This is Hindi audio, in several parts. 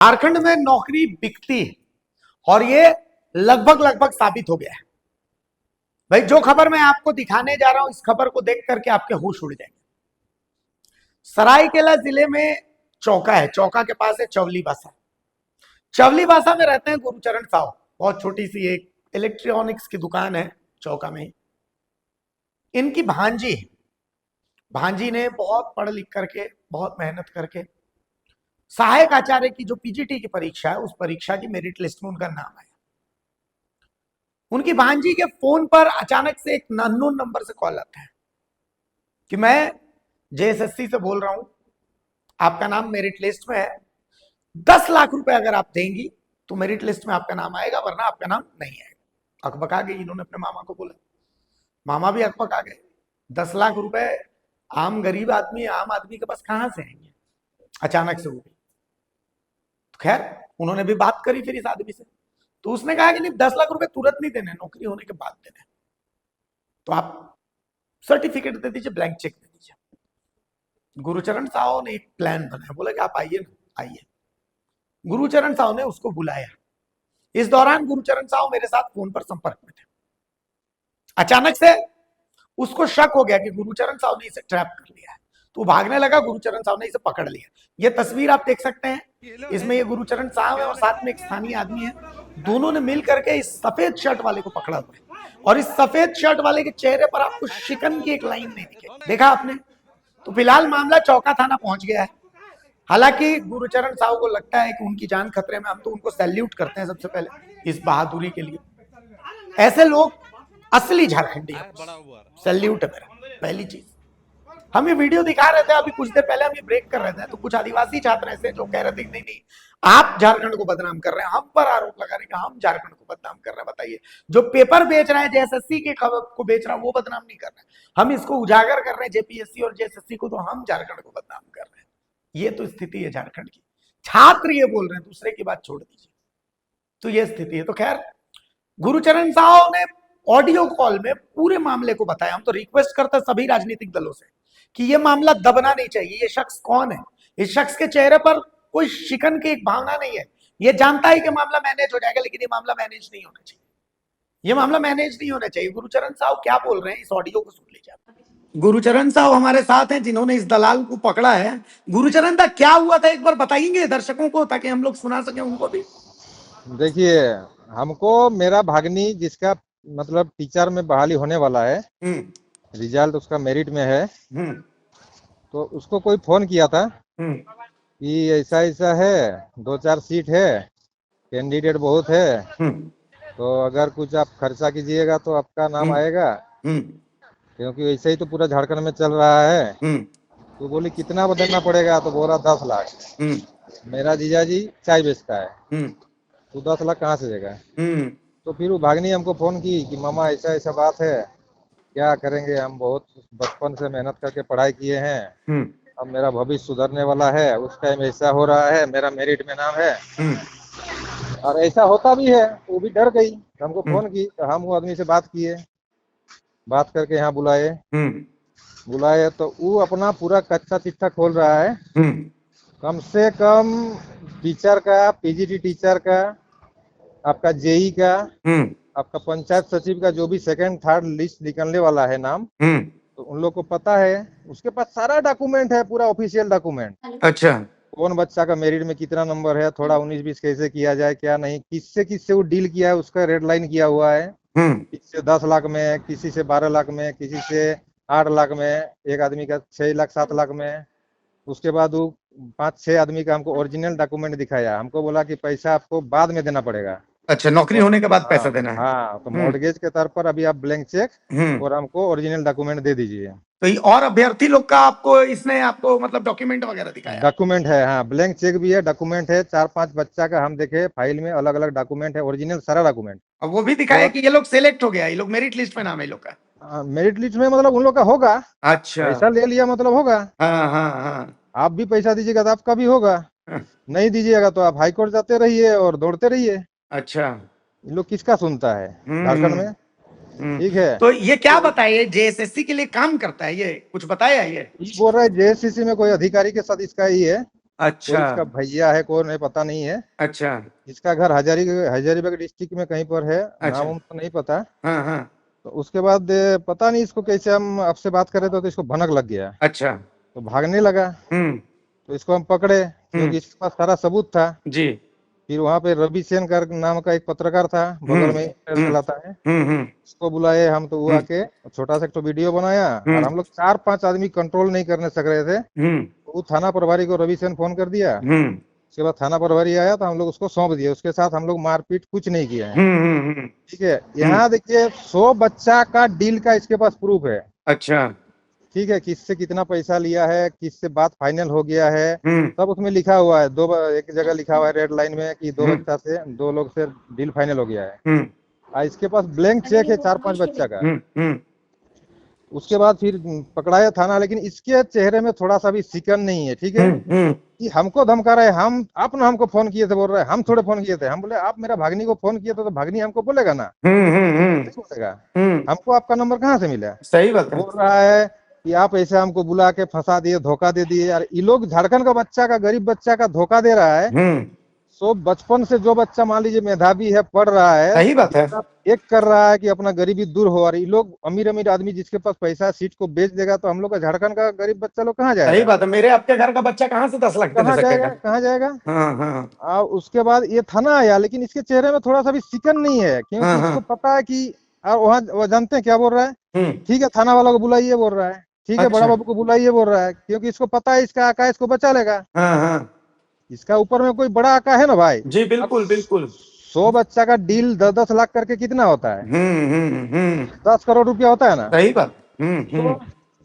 झारखंड में नौकरी बिकती है और ये लगभग लगभग साबित हो गया है। भाई जो खबर मैं आपको दिखाने जा रहा हूं, इस खबर को देख करके आपके होश उड़ जाएंगे। सरायकेला जिले में चौका है, चौका के पास है चवली बासा। चवली बासा में रहते हैं गुरुचरण साहू। बहुत छोटी सी एक इलेक्ट्रॉनिक्स की दुकान है चौका में। इनकी भांजी है। भांजी ने बहुत पढ़ लिख करके, बहुत मेहनत करके सहायक आचार्य की जो पीजीटी की परीक्षा है, उस परीक्षा की मेरिट लिस्ट में उनका नाम आया। उनकी भांजी के फोन पर अचानक से एक अननोन नंबर से कॉल आता है कि मैं जेएसएससी से बोल रहा हूं, आपका नाम मेरिट लिस्ट में है, 10 लाख रुपए अगर आप देंगी तो मेरिट लिस्ट में आपका नाम आएगा, वरना आपका नाम नहीं आएगा। अकबका गई, इन्होंने अपने मामा को बोला, मामा भी अकबका गए। 10 लाख रुपए आम गरीब आदमी, आम आदमी के पास कहां से आएंगे? अचानक से वो तो खैर उन्होंने भी बात करी फिर इस आदमी से, तो उसने कहा कि नहीं, 10 लाख रुपए तुरंत नहीं देने, नौकरी होने के बाद देने, तो आप सर्टिफिकेट दे दीजिए, ब्लैंक चेक दे दीजिए। गुरुचरण साहू ने एक प्लान बनाया, बोला कि आप आइए ना, आइए। गुरुचरण साहू ने उसको बुलाया। इस दौरान गुरुचरण साहू मेरे साथ फोन पर संपर्क में थे। अचानक से उसको शक हो गया कि गुरुचरण साहू ने इसे ट्रैप कर लिया है, तो भागने लगा। गुरुचरण साहू ने इसे पकड़ लिया। ये तस्वीर आप देख सकते हैं, इसमें ये गुरुचरण साहू है और साथ में एक स्थानीय आदमी है। दोनों ने मिल करके इस सफेद शर्ट वाले को पकड़ा हुआ है, और इस सफेद शर्ट वाले के चेहरे पर आपको शिकन की एक लाइन नहीं दिखे, देखा आपने? तो फिलहाल मामला चौका थाना पहुंच गया है। हालांकि गुरुचरण साहू को लगता है कि उनकी जान खतरे में। हम तो उनको सैल्यूट करते हैं सबसे पहले इस बहादुरी के लिए। ऐसे लोग असली झारखंडी है, सैल्यूट है मेरा। पहली चीज, हम ये वीडियो दिखा रहे थे अभी कुछ देर पहले, हम ये ब्रेक कर रहे थे, तो कुछ आदिवासी छात्र ऐसे जो कह रहे थे नहीं नहीं, आप झारखंड को बदनाम कर रहे हैं, हम पर आरोप लगा रहे हैं कि हम झारखंड को बदनाम कर रहे हैं। बताइए, जो पेपर बेच रहा है, जेएसएससी के खबर को बेच रहा है, वो बदनाम नहीं कर रहे हैं, हम इसको उजागर कर रहे हैं, जेपीएससी और जेएसएससी को, तो हम झारखंड को बदनाम कर रहे हैं। ये तो स्थिति है झारखंड की। छात्र ये बोल रहे हैं, दूसरे की बात छोड़ दीजिए, तो ये स्थिति है। तो खैर, गुरुचरण साहू ने ऑडियो कॉल में पूरे मामले को बताया। हम तो रिक्वेस्ट करते हैं सभी राजनीतिक दलों से कि ये मामला दबना नहीं चाहिए। ये शख्स कौन है? इस शख्स के चेहरे पर कोई शिकन की एक भावना नहीं है। ये जानता है कि मामला मैनेज हो जाएगा, लेकिन ये मामला मैनेज नहीं होना चाहिए। ये मामला मैनेज नहीं होना चाहिए। गुरुचरण साहू क्या बोल रहे हैं, इस ऑडियो को सुन लीजिए। गुरुचरण साहू हमारे साथ हैं, जिन्होंने इस दलाल को पकड़ा है। गुरुचरण दा, क्या हुआ था एक बार बताएंगे दर्शकों को, ताकि हम लोग सुना सकें उनको भी। देखिए, हमको मेरा भागनी जिसका मतलब टीचर में बहाली होने वाला है, रिजल्ट उसका मेरिट में है, तो उसको कोई फोन किया था कि ऐसा ऐसा है, 2-4 सीट है, कैंडिडेट बहुत है, तो अगर कुछ आप खर्चा कीजिएगा तो आपका नाम आएगा, क्योंकि ऐसे ही तो पूरा झारखंड में चल रहा है। तो बोली कितना बदलना पड़ेगा? तो बोला 10 लाख। मेरा जीजा जी चाय बेचता है, तो 10 लाख कहाँ से देगा? तो फिर वो भागनी हमको फोन की कि मामा ऐसा ऐसा बात है, क्या करेंगे, हम बहुत बचपन से मेहनत करके पढ़ाई किए हैं, अब मेरा भविष्य सुधरने वाला है, उस टाइम ऐसा हो रहा है, मेरा मेरिट में नाम है, और ऐसा होता भी है। वो भी डर गई, हमको फोन की, तो हम वो आदमी से बात किए, बात करके यहाँ बुलाए तो वो अपना पूरा कच्चा चिट्ठा खोल रहा है। कम से कम टीचर का, पीजीटी टीचर का, आपका जेई का, आपका पंचायत सचिव का, जो भी सेकंड थर्ड लिस्ट निकलने वाला है नाम, तो उन लोग को पता है। उसके पास सारा डॉक्यूमेंट है, पूरा ऑफिशियल डॉक्यूमेंट। अच्छा, कौन बच्चा का मेरिट में कितना नंबर है, थोड़ा 19-20 कैसे किया जाए, क्या नहीं, किससे किससे वो डील किया है, उसका रेड लाइन किया हुआ है। किसी से 10 लाख में, किसी से 12 लाख में, किसी से 8 लाख में, एक आदमी का 6 लाख 7 लाख में। उसके बाद वो 5-6 आदमी का हमको ओरिजिनल डॉक्यूमेंट दिखाया। हमको बोला कि पैसा आपको बाद में देना पड़ेगा। अच्छा, नौकरी होने के बाद पैसा देना है। हाँ, तो मॉर्गेज के तौर पर अभी आप ब्लैंक चेक और हमको ओरिजिनल डॉक्यूमेंट दे दीजिए। तो ये और अभ्यर्थी लोग का आपको इसने आपको मतलब डॉक्यूमेंट वगैरह दिखाया? डॉक्यूमेंट है, हाँ, ब्लैंक चेक भी है, डॉक्यूमेंट है। 4-5 बच्चा का हम देखे फाइल में, अलग अलग डॉक्यूमेंट है, ओरिजिनल सारा डॉक्यूमेंट। अब वो भी दिखाया कि ये लोग सिलेक्ट हो गया, ये लोग मेरिट लिस्ट में नाम है लोग का। मेरिट लिस्ट में मतलब उन लोग का होगा। अच्छा, पैसा ले लिया मतलब होगा। हाँ हाँ हाँ, आप भी पैसा दीजिएगा तो आपका भी होगा, नहीं दीजिएगा तो आप हाई कोर्ट जाते रहिए और दौड़ते रहिए। अच्छा, इन लोग किसका सुनता है झारखंड में? ठीक है, तो ये क्या बताइए, जेएसएससी के लिए काम करता है, ये कुछ बताया? ये बोल रहा है जेएससीसी में कोई अधिकारी के साथ इसका ही है। अच्छा कोई इसका भैया है कौन है पता नहीं है। अच्छा इसका घर हजारीबाग डिस्ट्रिक्ट में कहीं पर है, अच्छा। नाम उम तो नहीं पता। हाँ हाँ। तो उसके बाद पता नहीं इसको कैसे, हम आपसे बात कर रहे थे तो इसको भनक लग गया, अच्छा। तो भागने लगा। हम्म तो इसको हम पकड़े हम्म। क्योंकि इसके पास सारा सबूत था। जी। फिर वहां पे रवि सेन कर नाम का एक पत्रकार था, बगल में ही चैनल हम्म चलाता है, हम्म। उसको बुलाए हम, तो वो हम्म आके छोटा सा एक तो वीडियो बनाया। और हम्म हम लोग 4-5 आदमी कंट्रोल नहीं करने सक रहे थे। हम्म तो वो थाना प्रभारी को रवि सेन फोन कर दिया। हम्म उसके बाद थाना प्रभारी आया तो हम लोग उसको सौंप दिए, उसके साथ हम लोग मारपीट कुछ नहीं किए हैं। हम्म। ठीक है, हम्म। यहाँ देखिए 100 बच्चा का डील का इसके पास प्रूफ है। अच्छा। ठीक है, किससे कितना पैसा लिया है, किससे बात फाइनल हो गया है, हम्म सब उसमें लिखा हुआ है। एक जगह लिखा हुआ है रेड लाइन में कि हम्म दो लोग से डील फाइनल हो गया है। हम्म और इसके पास ब्लैंक चेक है 4-5 बच्चा का। हम्म। उसके बाद फिर पकड़ाया थाना, लेकिन इसके चेहरे में थोड़ा सा भी सिकन नहीं है। ठीक है, हम्म। कि हमको धमका रहे, हम आप ना हमको फोन किए थे, बोल रहे हैं हम थोड़े फोन किए थे। हम बोले आप मेरा भागनी को फोन किए थे तो भागनी हमको बोलेगा ना, नहीं बोलेगा। हम्म। हमको आपका नंबर कहाँ से मिला? सही बात है। बोल रहा है कि आप ऐसे हमको बुला के फंसा दिए, धोखा दे दिए। यार ये लोग झारखंड का बच्चा का, गरीब बच्चा का धोखा दे रहा है। हम्म। सो बचपन से जो बच्चा मान लीजिए मेधावी है, पढ़ रहा है, सही बात है। जितना एक कर रहा है कि अपना गरीबी दूर हो, और ये लोग अमीर अमीर आदमी जिसके पास पैसा है, सीट को बेच देगा, तो हम लोग का झारखंड का गरीब बच्चा लोग कहाँ सही जाएगा? बात है। मेरे आपके घर का बच्चा कहाँ से 10 लाख दे कहाँ सकेगा? जाएगा, कहाँ जाएगा? हाँ हाँ और उसके बाद ये थाना आया, लेकिन इसके चेहरे में थोड़ा सा भी सिकन नहीं है, हाँ क्योंकि हाँ। इसको पता है कि, और वहाँ वो जानते हैं क्या बोल रहा है? हम्म। ठीक है थाना वाला को बुलाइए बोल रहा है, ठीक है बड़ा अच्छा। बाबू को बुलाइए बोल रहा है, क्योंकि इसको पता है इसका आका इसको बचा लेगा। हाँ हाँ। इसका ऊपर में कोई बड़ा आका है ना भाई। जी अब बिल्कुल बिल्कुल। 100 बच्चा का डील 10-10 लाख करके कितना होता है? हम्म। 10 करोड़ रुपया होता है ना। सही बात। तो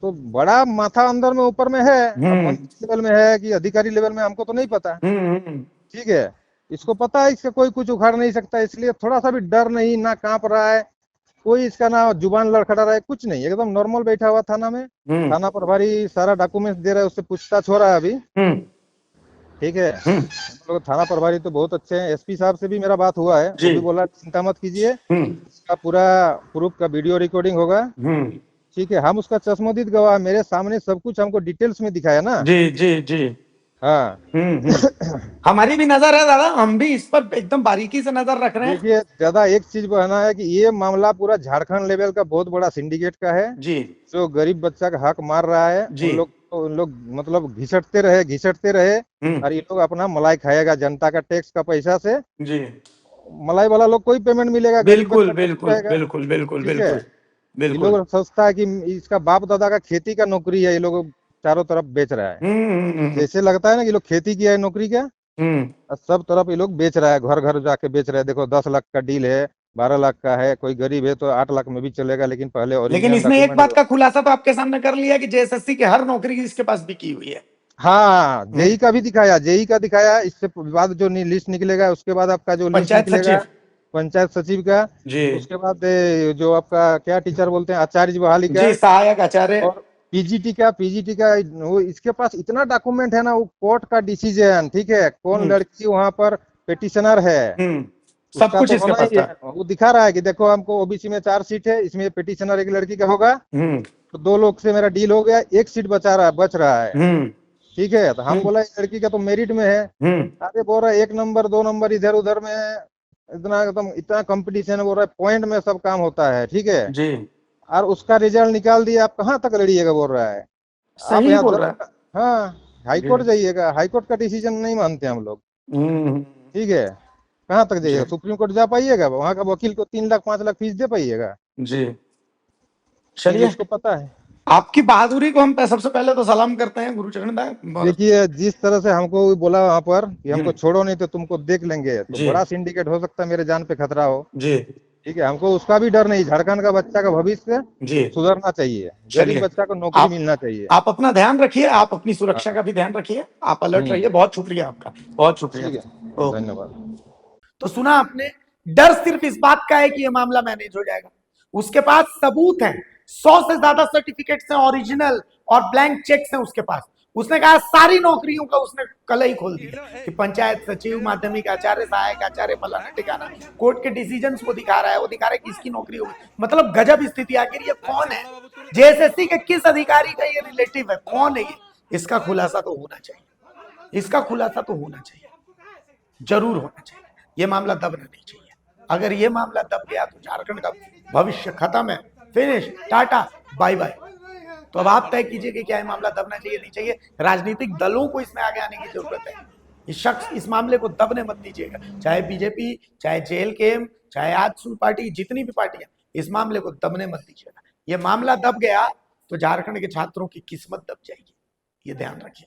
तो बड़ा माथा अंदर में ऊपर में है। अब हम्म मंत्री लेवल में है कि अधिकारी लेवल में, हमको तो नहीं पता। हम्म। ठीक है, इसको पता है इसका कोई कुछ उखाड़ नहीं सकता, इसलिए थोड़ा सा भी डर नहीं, ना कांप रहा है कोई, इसका ना जुबान लड़खड़ा रहा है, कुछ नहीं, एकदम नॉर्मल बैठा हुआ थाना में। हम्म थाना प्रभारी सारा डॉक्यूमेंट्स दे रहा है, उससे पूछताछ हो रहा है अभी। हम्म ठीक है, हम्म। हम लोग थाना प्रभारी तो बहुत अच्छे हैं। एसपी साहब से भी मेरा बात हुआ है, वो जी। भी बोला चिंता मत कीजिए, हम्म इसका पूरा प्रूफ का वीडियो रिकॉर्डिंग होगा। हम्म। ठीक है, हम उसका चश्मदीद गवाह, मेरे सामने सब कुछ हमको डिटेल्स में दिखाया ना। जी जी जी। हाँ। हमारी भी नजर है दादा, हम भी इस पर एकदम बारीकी से नजर रख रहे हैं। देखिए ज्यादा एक चीज कहना है कि ये मामला पूरा झारखंड लेवल का बहुत बड़ा सिंडिकेट का है, जी जो गरीब बच्चा का हक मार रहा है। जी। उन लोग मतलब घिसटते रहे, और ये लोग अपना मलाई खाएगा जनता का टैक्स का पैसा से। जी मलाई वाला लोग कोई पेमेंट मिलेगा, गरीब बिल्कुल बच्चा का बिल्कुल रहेगा। बिल्कुल बिल्कुल ठीक है, बिल्कुल ये बिल्कुल। लोग सोचता है कि इसका बाप दादा का खेती का नौकरी है, ये लोग चारों तरफ बेच रहा है। हम्म। जैसे लगता है ना कि लोग खेती किया है नौकरी का, हम्म। और सब तरफ ये लोग बेच रहा है, घर घर जाके बेच रहा है। देखो 10 लाख का डील है, 12 लाख का है, कोई गरीब है तो 8 लाख में भी चलेगा, लेकिन पहले लेकिन ओरिजिनल इसने एक बात डॉक्यूमेंट। का खुलासा तो आपके सामने कर लिया कि जेएसएससी की हर नौकरी इसके पास भी की हुई है। हाँ, हम्म। जेई का भी दिखाया, जेई का दिखाया। इससे बाद जो लिस्ट निकलेगा, उसके बाद आपका जो लिस्ट पंचायत निकलेगा सचिव। पंचायत सचिव का, जी उसके बाद जो आपका क्या टीचर बोलते हैं, आचार्य बहाली का, जी सहायक आचार्य। और पीजीटी का वो इसके पास इतना डॉक्यूमेंट है ना, वो कोर्ट का डिसीजन। ठीक है, कौन हम्म लड़की वहां पर पेटिशनर है, हम्म। सब उसका कुछ तो इसके होना पास ही था। है। वो दिखा रहा है कि देखो हमको ओबीसी में 4 सीट है, इसमें पेटिशनर एक लड़की का होगा, हम्म तो 2 लोग से मेरा डील हो गया, एक सीट बच रहा है। हम्म ठीक है, तो हम हम्म बोला इस लड़की का तो मेरिट में है। हम्म। अरे बोल रहा है 1 नंबर 2 नंबर इधर उधर में है, इतना एकदम इतना कंपटीशन है। बोल रहा है पॉइंट में सब काम होता है। ठीक है, जी और उसका रिजल्ट निकाल दिया, आप कहाँ तक लड़िएगा बोल रहा है। आप सही यहाँ बोल रहा है। हाँ, जी। हाईकोर्ट जाइएगा, हाईकोर्ट का डिसीजन नहीं मानते हम लोग। हम्म। ठीक है, कहाँ तक जी जाइएगा, सुप्रीम कोर्ट जा पाइएगा, वहां का वकील को 3 लाख 5 लाख फीस दे पाइएगा? जी। क्योंकि चलिए, उसको पता है। आपकी बहादुरी को हम सबसे पहले तो सलाम करते हैं गुरुचरण दास, बहुत। देखिए जिस तरह से हमको बोला वहां पर कि हमको हम्म। छोड़ो नहीं तो तुमको देख लेंगे, तो जी बड़ा सिंडिकेट हो सकता है, मेरे जान पे खतरा हो। जी ठीक है, हमको उसका भी डर नहीं, झारखंड का बच्चा का भविष्य जी। सुधरना चाहिए, गरीब चलिए, बच्चा को नौकरी आप मिलना चाहिए। आप अपना ध्यान रखिए, आप अपनी सुरक्षा हाँ। का भी ध्यान रखिए, आप अलर्ट हम्म। रहिए। बहुत शुक्रिया आपका, बहुत शुक्रिया। ठीक है, ओके। धन्यवाद। तो सुना आपने, डर सिर्फ इस बात का है कि यह मामला मैनेज हो जाएगा। उसके पास सबूत है, 100 से ज्यादा सर्टिफिकेट्स हैं ओरिजिनल, और ब्लैंक चेक्स हैं उसके पास। उसने कहा सारी नौकरियों का उसने कल ही खोल दिया कि पंचायत सचिव, माध्यमिक आचार्य, सहायक आचार्य, फलाना ठिकाना। कोर्ट के डिसीजंस वो दिखा रहा है, वो दिखा रहा है कि इसकी नौकरी होगी। मतलब गजब स्थिति। आखिर ये कौन है, जेएसएससी के किस अधिकारी का ये रिलेटिव है, कौन है ये, इसका खुलासा तो होना चाहिए। इसका खुलासा तो होना चाहिए, जरूर होना चाहिए। ये मामला दबना नहीं चाहिए। अगर ये मामला दब गया तो झारखंड का भविष्य खत्म है, फिनिश, टाटा, बाय बाय। तो अब आप तय कीजिए कि क्या ये मामला दबना चाहिए, नहीं चाहिए। राजनीतिक दलों को इसमें आगे आने की जरूरत है। इस शख्स, इस मामले को दबने मत दीजिएगा, चाहे बीजेपी, चाहे जेएलकेएम, चाहे आजसू पार्टी, जितनी भी पार्टियां, इस मामले को दबने मत दीजिएगा। ये मामला दब गया तो झारखंड के छात्रों की किस्मत दब जाएगी, ये ध्यान रखिए।